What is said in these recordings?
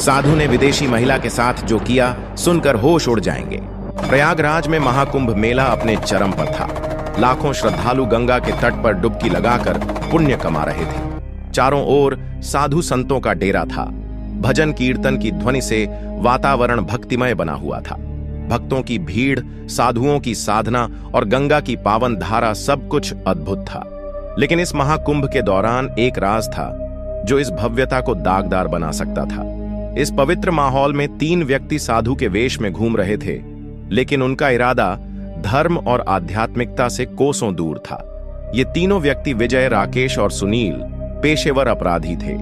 साधु ने विदेशी महिला के साथ जो किया सुनकर होश उड़ जाएंगे। प्रयागराज में महाकुंभ मेला अपने चरम पर था। लाखों श्रद्धालु गंगा के तट पर डुबकी लगाकर पुण्य कमा रहे थे। चारों ओर साधु संतों का डेरा था। भजन कीर्तन की ध्वनि से वातावरण भक्तिमय बना हुआ था। भक्तों की भीड़, साधुओं की साधना और गंगा की पावन धारा सब कुछ अद्भुत था। लेकिन इस महाकुंभ के दौरान एक राज था जो इस भव्यता को दागदार बना सकता था। इस पवित्र माहौल में 3 व्यक्ति साधु के वेश में घूम रहे थे, लेकिन उनका इरादा धर्म और आध्यात्मिकता से कोसों दूर था। ये तीनों व्यक्ति विजय, राकेश और सुनील पेशेवर अपराधी थे।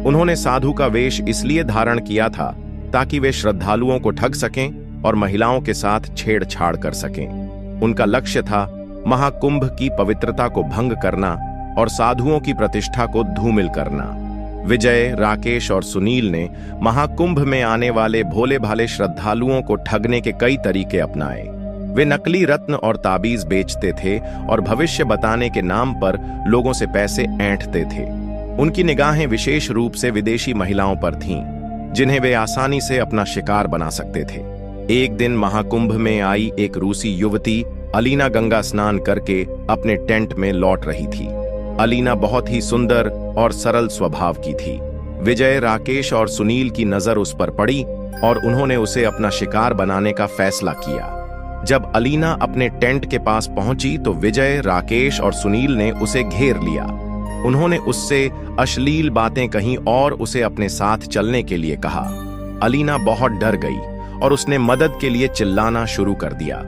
उन्होंने साधु का वेश इसलिए धारण किया था ताकि वे श्रद्धालुओं को ठग सकें और महिलाओं के साथ छेड़छाड़ कर सकें। उनका लक्ष्य था महाकुंभ की पवित्रता को भंग करना और साधुओं की प्रतिष्ठा को धूमिल करना। विजय, राकेश और सुनील ने महाकुंभ में आने वाले भोले भाले श्रद्धालुओं को ठगने के कई तरीके अपनाए। वे नकली रत्न और ताबीज बेचते थे और भविष्य बताने के नाम पर लोगों से पैसे ऐंठते थे। उनकी निगाहें विशेष रूप से विदेशी महिलाओं पर थीं, जिन्हें वे आसानी से अपना शिकार बना सकते थे। एक दिन महाकुंभ में आई एक रूसी युवती अलीना गंगा स्नान करके अपने टेंट में लौट रही थी। अलीना बहुत ही सुंदर और सरल स्वभाव की थी। विजय, राकेश और सुनील की नजर उस पर पड़ी और उन्होंने उसे अपना शिकार बनाने का फैसला किया। जब अलीना अपने टेंट के पास पहुंची तो विजय, राकेश और सुनील ने उसे घेर लिया। उन्होंने उससे अश्लील बातें कहीं और उसे अपने साथ चलने के लिए कहा। अलीना बहुत डर गई और उसने मदद के लिए चिल्लाना शुरू कर दिया।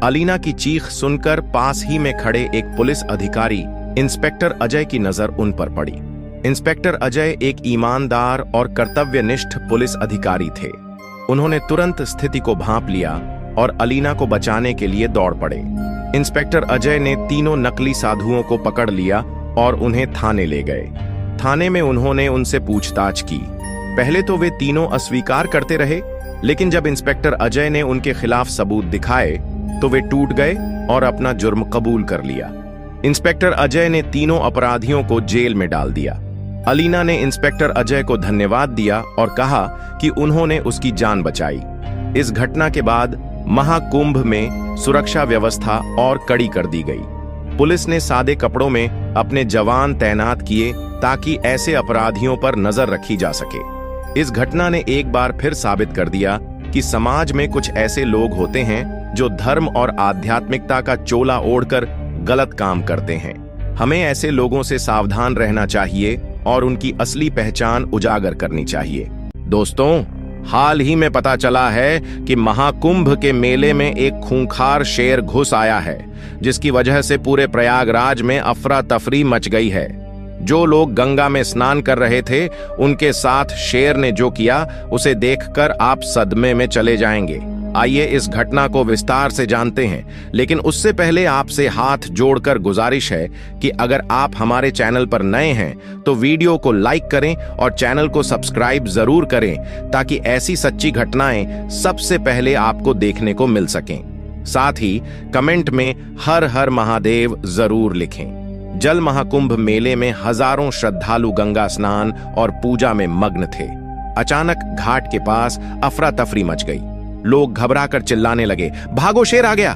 अलीना की चीख सुनकर पास ही में खड़े एक पुलिस अधिकारी इंस्पेक्टर अजय की नजर उन पर पड़ी। इंस्पेक्टर अजय एक ईमानदार और कर्तव्यनिष्ठ पुलिस अधिकारी थे। उन्होंने तुरंत स्थिति को भांप लिया और अलीना को बचाने के लिए दौड़ पड़े। इंस्पेक्टर अजय ने तीनों नकली साधुओं को पकड़ लिया और उन्हें थाने ले गए। थाने में उन्होंने उनसे पूछताछ की। पहले तो वे तीनों अस्वीकार करते रहे, लेकिन जब इंस्पेक्टर अजय ने उनके खिलाफ सबूत दिखाए तो वे टूट गए और अपना जुर्म कबूल कर लिया। इंस्पेक्टर अजय ने तीनों अपराधियों को जेल में डाल दिया। अलीना ने इंस्पेक्टर अजय को धन्यवाद दिया और कहा कि उन्होंने उसकी जान बचाई। इस घटना के बाद महाकुंभ में सुरक्षा व्यवस्था और कड़ी कर दी गई। पुलिस ने सादे कपड़ों में अपने जवान तैनात किए ताकि ऐसे अपराधियों पर नजर रखी जा सके। इस घटना ने एक बार फिर साबित कर दिया कि समाज में कुछ ऐसे लोग होते हैं जो धर्म और आध्यात्मिकता का चोला ओढ़कर गलत काम करते हैं। हमें ऐसे लोगों से सावधान रहना चाहिए और उनकी असली पहचान उजागर करनी चाहिए। दोस्तों, हाल ही में पता चला है कि महाकुंभ के मेले में एक खूंखार शेर घुस आया है, जिसकी वजह से पूरे प्रयागराज में अफरा तफरी मच गई है। जो लोग गंगा में स्नान कर रहे थे, उनके साथ शेर ने जो किया उसे देखकर आप सदमे में चले जाएंगे। आइए इस घटना को विस्तार से जानते हैं, लेकिन उससे पहले आपसे हाथ जोड़कर गुजारिश है कि अगर आप हमारे चैनल पर नए हैं तो वीडियो को लाइक करें और चैनल को सब्सक्राइब जरूर करें ताकि ऐसी सच्ची घटनाएं सबसे पहले आपको देखने को मिल सकें। साथ ही कमेंट में हर हर महादेव जरूर लिखें। जल महाकुंभ मेले में हजारों श्रद्धालु गंगा स्नान और पूजा में मग्न थे। अचानक घाट के पास अफरा तफरी मच गई। लोग घबराकर चिल्लाने लगे, भागो, शेर आ गया।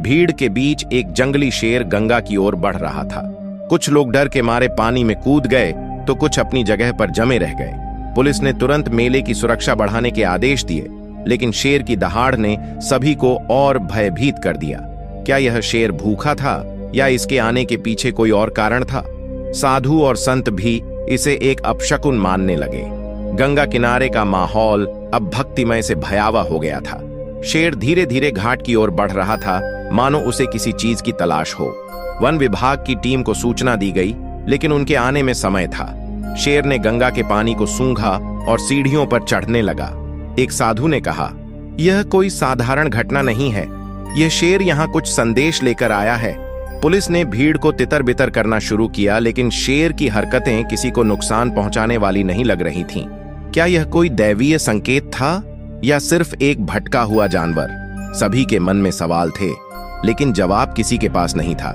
भीड़ के बीच एक जंगली शेर गंगा की ओर बढ़ रहा था। कुछ लोग डर के मारे पानी में कूद गए तो कुछ अपनी जगह पर जमे रह गए। पुलिस ने तुरंत मेले की सुरक्षा बढ़ाने के आदेश दिए, लेकिन शेर की दहाड़ ने सभी को और भयभीत कर दिया। क्या यह शेर भूखा था या इसके आने के पीछे कोई और कारण था? साधु और संत भी इसे एक अपशकुन मानने लगे। गंगा किनारे का माहौल अब भक्तिमय से भयावह हो गया था। शेर धीरे धीरे घाट की ओर बढ़ रहा था, मानो उसे किसी चीज की तलाश हो। वन विभाग की टीम को सूचना दी गई, लेकिन उनके आने में समय था। शेर ने गंगा के पानी को सूंघा और सीढ़ियों पर चढ़ने लगा। एक साधु ने कहा, यह कोई साधारण घटना नहीं है, यह शेर यहाँ कुछ संदेश लेकर आया है। पुलिस ने भीड़ को तितर बितर करना शुरू किया, लेकिन शेर की हरकतें किसी को नुकसान पहुंचाने वाली नहीं लग रही थीं। क्या यह कोई दैवीय संकेत था या सिर्फ एक भटका हुआ जानवर? सभी के मन में सवाल थे, लेकिन जवाब किसी के पास नहीं था।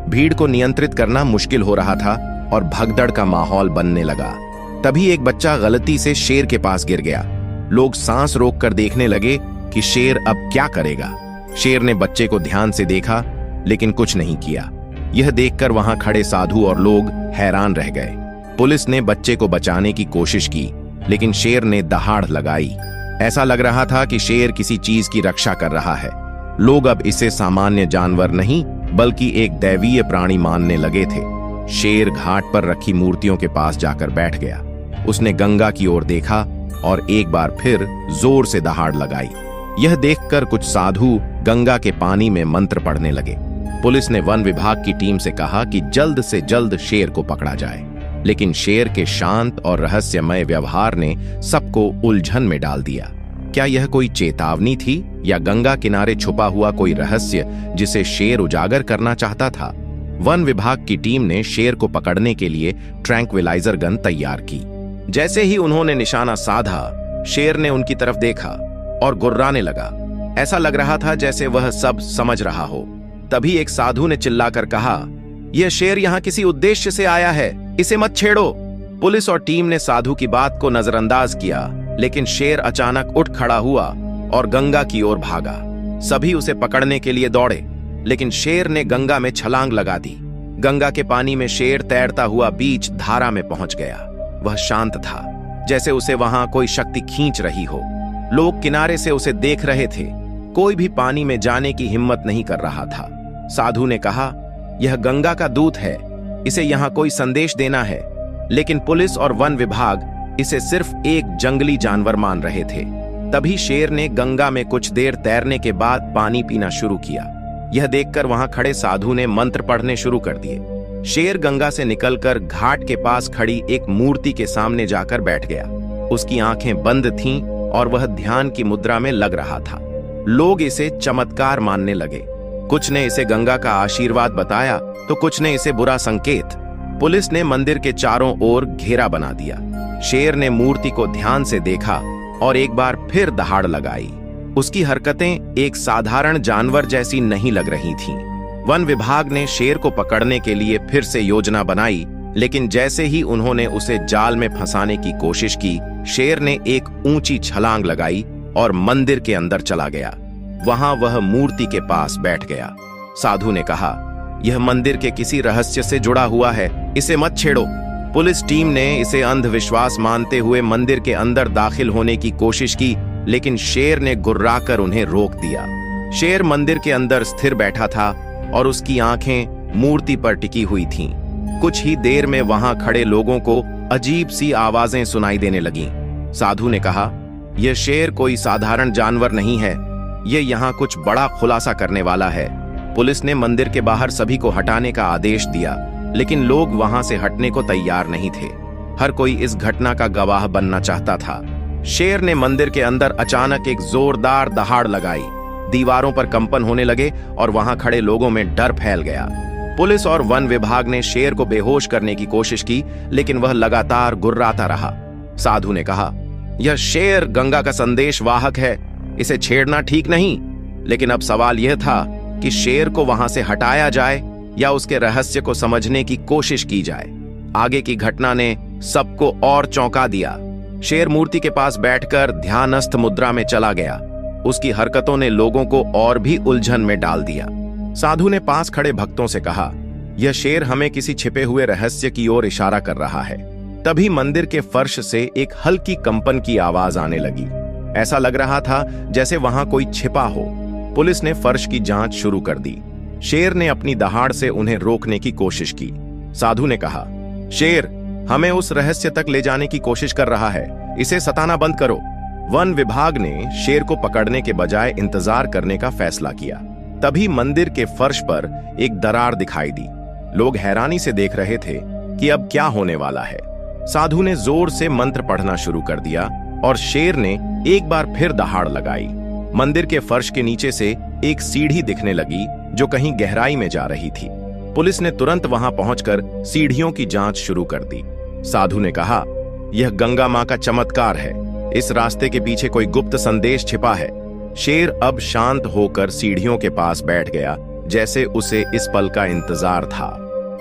भीड़ को नियंत्रित करना मुश्किल हो रहा था और भगदड़ का माहौल बनने लगा। तभी एक बच्चा गलती से शेर के पास गिर गया। लोग सांस रोककर देखने लगे कि शेर अब क्या करेगा। शेर ने बच्चे को ध्यान से देखा लेकिन कुछ नहीं किया। यह देखकर वहां खड़े साधु और लोग हैरान रह गए। पुलिस ने बच्चे को बचाने की कोशिश की लेकिन शेर ने दहाड़ लगाई। ऐसा लग रहा था कि शेर किसी चीज की रक्षा कर रहा है। लोग अब इसे सामान्य जानवर नहीं बल्कि एक दैवीय प्राणी मानने लगे थे। शेर घाट पर रखी मूर्तियों के पास जाकर बैठ गया। उसने गंगा की ओर देखा और एक बार फिर जोर से दहाड़ लगाई। यह देखकर कुछ साधु गंगा के पानी में मंत्र पढ़ने लगे। पुलिस ने वन विभाग की टीम से कहा कि जल्द से जल्द शेर को पकड़ा जाए, लेकिन शेर के शांत और रहस्यमय व्यवहार ने सबको उलझन में डाल दिया। क्या यह कोई चेतावनी थी या गंगा किनारे छुपा हुआ कोई रहस्य जिसे शेर उजागर करना चाहता था? वन विभाग की टीम ने शेर को पकड़ने के लिए ट्रैंक्विलाइजर गन तैयार की। जैसे ही उन्होंने निशाना साधा, शेर ने उनकी तरफ देखा और गुर्राने लगा। ऐसा लग रहा था जैसे वह सब समझ रहा हो। तभी एक साधु ने चिल्लाकर कहा, यह शेर यहां किसी उद्देश्य से आया है, इसे मत छेड़ो। पुलिस और टीम ने साधु की बात को नजरअंदाज किया, लेकिन शेर अचानक उठ खड़ा हुआ और गंगा की ओर भागा। सभी उसे पकड़ने के लिए दौड़े, लेकिन शेर ने गंगा में छलांग लगा दी। गंगा के पानी में शेर तैरता हुआ बीच धारा में पहुंच गया। वह शांत था, जैसे उसे वहां कोई शक्ति खींच रही हो। लोग किनारे से उसे देख रहे थे। कोई भी पानी में जाने की हिम्मत नहीं कर रहा था। साधु ने कहा, यह गंगा का दूत है, इसे यहां कोई संदेश देना है। लेकिन पुलिस और वन विभाग इसे सिर्फ एक जंगली जानवर मान रहे थे। तभी शेर ने गंगा में कुछ देर तैरने के बाद पानी पीना शुरू किया। यह देखकर वहां खड़े साधु ने मंत्र पढ़ने शुरू कर दिए। शेर गंगा से निकलकर घाट के पास खड़ी एक मूर्ति के सामने जाकर बैठ गया। उसकी आंखें बंद थीं और वह ध्यान की मुद्रा में लग रहा था। लोग इसे चमत्कार मानने लगे। कुछ ने इसे गंगा का आशीर्वाद बताया तो कुछ ने इसे बुरा संकेत। पुलिस ने मंदिर के चारों ओर घेरा बना दिया। शेर ने मूर्ति को ध्यान से देखा और एक बार फिर दहाड़ लगाई। उसकी हरकतें एक साधारण जानवर जैसी नहीं लग रही थीं। वन विभाग ने शेर को पकड़ने के लिए फिर से योजना बनाई, लेकिन जैसे ही उन्होंने उसे जाल में फंसाने की कोशिश की, शेर ने एक ऊंची छलांग लगाई और मंदिर के अंदर चला गया। वहां वह मूर्ति के पास बैठ गया। साधु ने कहा, यह मंदिर के किसी रहस्य से जुड़ा हुआ है, इसे मत छेड़ो। पुलिस टीम ने इसे अंधविश्वास मानते हुए मंदिर के अंदर दाखिल होने की कोशिश की, लेकिन शेर ने गुर्राकर उन्हें रोक दिया। शेर मंदिर के अंदर स्थिर बैठा था और उसकी आंखें मूर्ति पर टिकी हुई थीं। कुछ ही देर में वहां खड़े लोगों को अजीब सी आवाजें सुनाई देने लगीं। साधु ने कहा, यह शेर कोई साधारण जानवर नहीं है, यह यहाँ कुछ बड़ा खुलासा करने वाला है। पुलिस ने मंदिर के बाहर सभी को हटाने का आदेश दिया, लेकिन लोग वहां से हटने को तैयार नहीं थे। हर कोई इस घटना का गवाह बनना चाहता था। शेर ने मंदिर के अंदर अचानक एक जोरदार दहाड़ लगाई। दीवारों पर कंपन होने लगे और वहां खड़े लोगों में डर फैल गया। पुलिस और वन विभाग ने शेर को बेहोश करने की कोशिश की, लेकिन वह लगातार गुर्राता रहा। साधु ने कहा, यह शेर गंगा का संदेश वाहक है, इसे छेड़ना ठीक नहीं। लेकिन अब सवाल यह था कि शेर को वहां से हटाया जाए या उसके रहस्य को समझने की कोशिश की जाए। आगे की घटना ने सबको और चौंका दिया। शेर मूर्ति के पास बैठकर ध्यानस्थ मुद्रा में चला गया। उसकी हरकतों ने लोगों को और भी उलझन में डाल दिया। साधु ने पास खड़े भक्तों से कहा, यह शेर हमें किसी छिपे हुए रहस्य की ओर इशारा कर रहा है। तभी मंदिर के फर्श से एक हल्की कंपन की आवाज आने लगी। ऐसा लग रहा था जैसे वहां कोई छिपा हो। पुलिस ने फर्श की जांच शुरू कर दी। शेर ने अपनी दहाड़ से उन्हें रोकने की कोशिश की। साधु ने कहा, शेर हमें उस रहस्य तक ले जाने की कोशिश कर रहा है, इसे सताना बंद करो। वन विभाग ने शेर को पकड़ने के बजाय इंतजार करने का फैसला किया। तभी मंदिर के फर्श पर एक दरार दिखाई दी। लोग हैरानी से देख रहे थे कि अब क्या होने वाला है। साधु ने जोर से मंत्र पढ़ना शुरू कर दिया और शेर ने एक बार फिर दहाड़ लगाई। मंदिर के फर्श के नीचे से एक सीढ़ी दिखने लगी जो कहीं गहराई में जा रही थी। पुलिस ने तुरंत वहां पहुंचकर सीढ़ियों की जांच शुरू कर दी। साधु ने कहा, यह गंगा मां का चमत्कार है, इस रास्ते के पीछे कोई गुप्त संदेश छिपा है। शेर अब शांत होकर सीढ़ियों के पास बैठ गया, जैसे उसे इस पल का इंतजार था।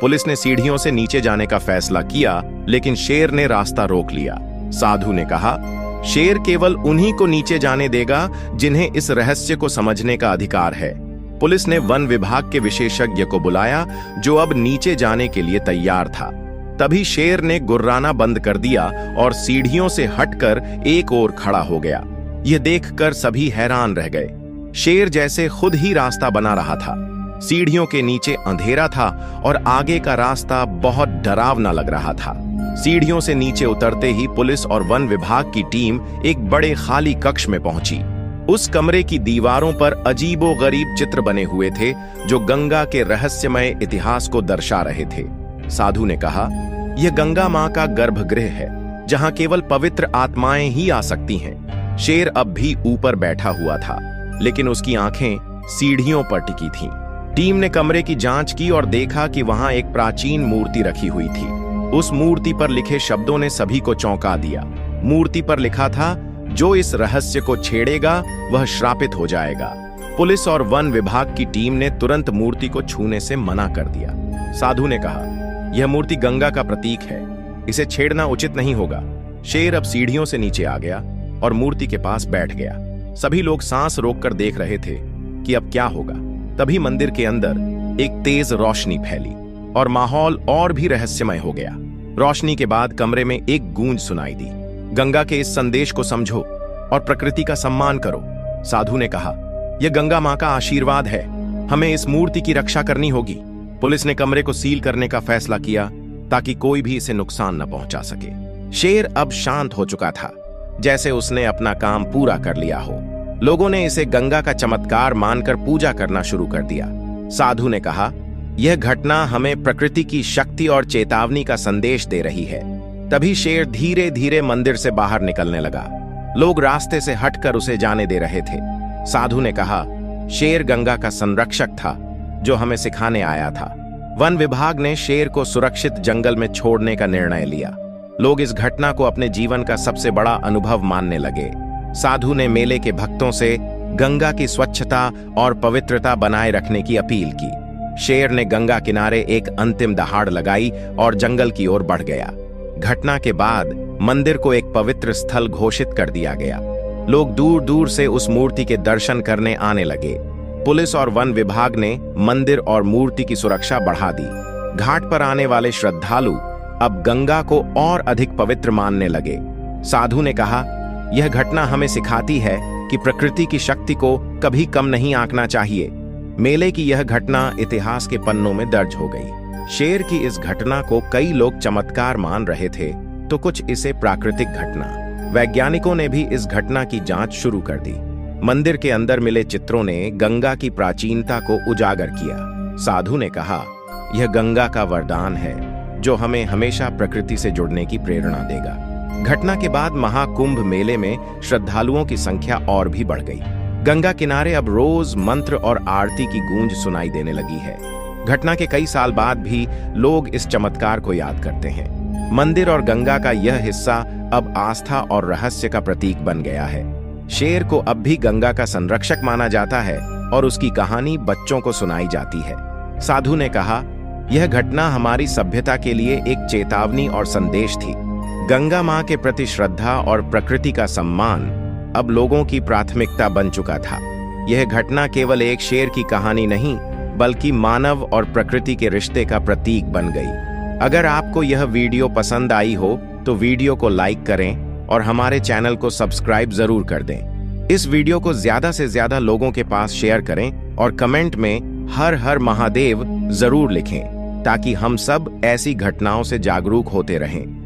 पुलिस ने सीढ़ियों से नीचे जाने का फैसला किया, लेकिन शेर ने रास्ता रोक लिया। साधु ने कहा, शेर केवल उन्हीं को नीचे जाने देगा जिन्हें इस रहस्य को समझने का अधिकार है। पुलिस ने वन विभाग के विशेषज्ञ को बुलाया, जो अब नीचे जाने के लिए तैयार था। तभी शेर ने गुर्राना बंद कर दिया और सीढ़ियों से हटकर एक ओर खड़ा हो गया। यह देखकर सभी हैरान रह गए। शेर जैसे खुद ही रास्ता बना रहा था। सीढ़ियों के नीचे अंधेरा था और आगे का रास्ता बहुत डरावना लग रहा था। सीढ़ियों से नीचे उतरते ही पुलिस और वन विभाग की टीम एक बड़े खाली कक्ष में पहुंची। उस कमरे की दीवारों पर अजीबोगरीब चित्र बने हुए थे, जो गंगा के रहस्यमय इतिहास को दर्शा रहे थे। साधु ने कहा, यह गंगा मां का गर्भगृह है, जहां केवल पवित्र आत्माएं ही आ सकती हैं। शेर अब भी ऊपर बैठा हुआ था, लेकिन उसकी आंखें सीढ़ियों पर टिकी थीं। टीम ने कमरे की जांच की और देखा कि वहां एक प्राचीन मूर्ति रखी हुई थी। उस मूर्ति पर लिखे शब्दों ने सभी को चौंका दिया। मूर्ति पर लिखा था, जो इस रहस्य को छेड़ेगा वह श्रापित हो जाएगा। पुलिस और वन विभाग की टीम ने तुरंत मूर्ति को छूने से मना कर दिया। साधु ने कहा, यह मूर्ति गंगा का प्रतीक है, इसे छेड़ना उचित नहीं होगा। शेर अब सीढ़ियों से नीचे आ गया और मूर्ति के पास बैठ गया। सभी लोग सांस रोककर देख रहे थे कि अब क्या होगा। तभी मंदिर के अंदर एक तेज रोशनी फैली और माहौल और भी रहस्यमय हो गया। रोशनी के बाद कमरे में एक गूंज सुनाई दी, गंगा के इस संदेश को समझो और प्रकृति का सम्मान करो। साधु ने कहा, यह गंगा मां का आशीर्वाद है, हमें इस मूर्ति की रक्षा करनी होगी। पुलिस ने कमरे को सील करने का फैसला किया ताकि कोई भी इसे नुकसान न पहुंचा सके। शेर अब शांत हो चुका था, जैसे उसने अपना काम पूरा कर लिया हो। लोगों ने इसे गंगा का चमत्कार मानकर पूजा करना शुरू कर दिया। साधु ने कहा, यह घटना हमें प्रकृति की शक्ति और चेतावनी का संदेश दे रही है। तभी शेर धीरे धीरे मंदिर से बाहर निकलने लगा। लोग रास्ते से हटकर उसे जाने दे रहे थे। साधु ने कहा, शेर गंगा का संरक्षक था, जो हमें सिखाने आया था। वन विभाग ने शेर को सुरक्षित जंगल में छोड़ने का निर्णय लिया। लोग इस घटना को अपने जीवन का सबसे बड़ा अनुभव मानने लगे। साधु ने मेले के भक्तों से गंगा की स्वच्छता और पवित्रता बनाए रखने की अपील की। शेर ने गंगा किनारे एक अंतिम दहाड़ लगाई और जंगल की ओर बढ़ गया। घटना के बाद मंदिर को एक पवित्र स्थल घोषित कर दिया गया। लोग दूर दूर से उस मूर्ति के दर्शन करने आने लगे। पुलिस और वन विभाग ने मंदिर और मूर्ति की सुरक्षा बढ़ा दी। घाट पर आने वाले श्रद्धालु अब गंगा को और अधिक पवित्र मानने लगे। साधु ने कहा, यह घटना हमें सिखाती है कि प्रकृति की शक्ति को कभी कम नहीं आंकना चाहिए। मेले की यह घटना इतिहास के पन्नों में दर्ज हो गई। शेर की इस घटना को कई लोग चमत्कार मान रहे थे, तो कुछ इसे प्राकृतिक घटना। वैज्ञानिकों ने भी इस घटना की जांच शुरू कर दी। मंदिर के अंदर मिले चित्रों ने गंगा की प्राचीनता को उजागर किया। साधु ने कहा, यह गंगा का वरदान है, जो हमें हमेशा प्रकृति से जुड़ने की प्रेरणा देगा। घटना के बाद महाकुंभ मेले में श्रद्धालुओं की संख्या और भी बढ़ गई। गंगा किनारे अब रोज मंत्र और आरती की गूंज सुनाई देने लगी है। घटना के कई साल बाद भी लोग इस चमत्कार को याद करते हैं। मंदिर और गंगा का यह हिस्सा अब आस्था और रहस्य का प्रतीक बन गया है। शेर को अब भी गंगा का संरक्षक माना जाता है और उसकी कहानी बच्चों को सुनाई जाती है। साधु ने कहा, यह घटना हमारी सभ्यता के लिए एक चेतावनी और संदेश थी। गंगा मां के प्रति श्रद्धा और प्रकृति का सम्मान अब लोगों की प्राथमिकता बन चुका था। यह घटना केवल एक शेर की कहानी नहीं, बल्कि मानव और प्रकृति के रिश्ते का प्रतीक बन गई। अगर आपको यह वीडियो पसंद आई हो तो वीडियो को लाइक करें और हमारे चैनल को सब्सक्राइब जरूर कर दें। इस वीडियो को ज्यादा से ज्यादा लोगों के पास शेयर करें और कमेंट में हर हर महादेव जरूर लिखें, ताकि हम सब ऐसी घटनाओं से जागरूक होते रहें।